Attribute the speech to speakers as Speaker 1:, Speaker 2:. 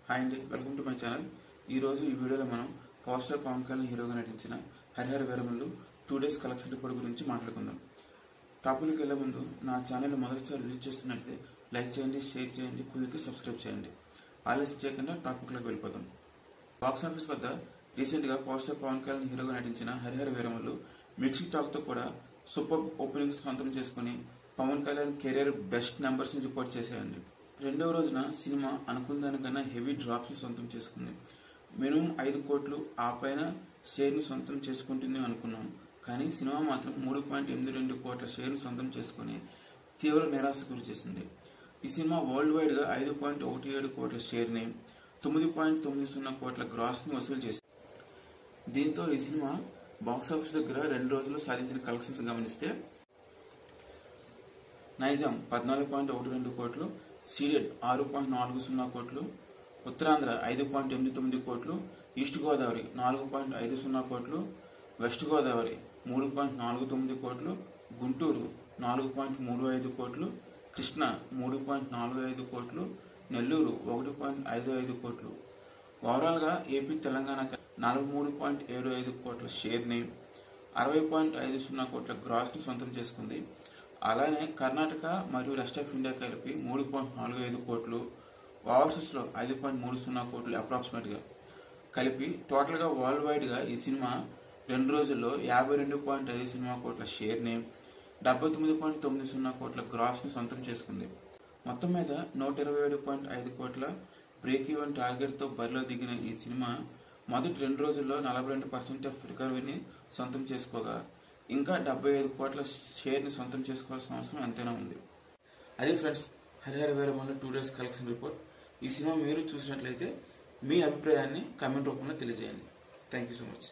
Speaker 1: Hi అండి, welcome to my channel. ఈరోజు ఈ వీడియోలో మనం పవర్ స్టార్ పవన్ కళ్యాణ్ హీరోగా నటించిన Harihara Veeramallu 2 days collection report గురించి మాట్లాడుకుందాం. టాపిక్కి వెళ్ళే ముందు నా ఛానల్ మొదటిసారి విజిట్ చేస్తున్నట్లయితే లైక్ చేయండి, షేర్ చేయండి, కుదిరితే సబ్స్క్రైబ్ చేయండి. ఆలస్యం చేయకుండా టాపిక్లోకి వెళ్ళిపోదాం. బాక్స్ ఆఫీస్ వద్ద రీసెంట్గా పవర్ స్టార్ పవన్ కళ్యాణ్ హీరోగా నటించిన హరిహర వీరమల్లు మిక్సింగ్ టాక్తో కూడా సూపర్ ఓపెనింగ్స్ సొంతం చేసుకుని పవన్ కళ్యాణ్ కెరీర్ బెస్ట్ నెంబర్స్ని రిపోర్ట్ చేశాయండి. రెండవ రోజున సినిమా అనుకున్న దానికన్నా హెవీ డ్రాప్స్ని సొంతం చేసుకుంది. మినిమం 5 కోట్లు ఆ పైన షేర్ని సొంతం చేసుకుంటుంది అనుకున్నాం, కానీ సినిమా మాత్రం 3.82 కోట్ల షేర్ని సొంతం చేసుకుని తీవ్ర నిరాశకు గురి చేసింది. ఈ సినిమా వరల్డ్ వైడ్గా 5.17 కోట్ల షేర్ని 9.90 కోట్ల గ్రాస్ని వసూలు చేసింది. దీంతో ఈ సినిమా బాక్సాఫీస్ దగ్గర 2 రోజుల్లో సాధించిన కలెక్షన్స్ గమనిస్తే నైజాం 14.12 కోట్లు, సీడెడ్ 6.40 కోట్లు, ఉత్తరాంధ్ర 5.89 కోట్లు, ఈస్ట్ గోదావరి 4.50 కోట్లు, వెస్ట్ గోదావరి 3.49 కోట్లు, గుంటూరు 4.35 కోట్లు, కృష్ణ 3.45 కోట్లు, నెల్లూరు 1.55 కోట్లు. ఓవరాల్గా ఏపీ తెలంగాణ 43.75 కోట్ల షేర్ని 60.50 కోట్ల గ్రాస్ని సొంతం చేసుకుంది. అలానే కర్ణాటక మరియు రెస్ట్ ఆఫ్ ఇండియా కలిపి 3.45 కోట్లు, ఓవర్సీస్లో 5.30 కోట్లు అప్రాక్సిమేట్గా కలిపి టోటల్గా వరల్డ్ వైడ్గా ఈ సినిమా 2 రోజుల్లో 52.5 కోట్ల షేర్ని 79.90 కోట్ల గ్రాస్ని సొంతం చేసుకుంది. మొత్తం మీద 127.5 కోట్ల బ్రేక్ ఈవెన్ టార్గెట్తో బరిలో దిగిన ఈ సినిమా మొదటి 2 రోజుల్లో 42% ఆఫ్ రికవరీని సొంతం చేసుకోగా ఇంకా 75 కోట్ల షేర్ని సొంతం చేసుకోవాల్సిన అవసరం ఎంతైనా ఉంది. అదే friends, Harihara Veeramallu 2 days collection report. ఈ సినిమా మీరు చూసినట్లయితే మీ అభిప్రాయాన్ని కామెంట్ రూపంలో తెలియజేయండి. Thank you so much.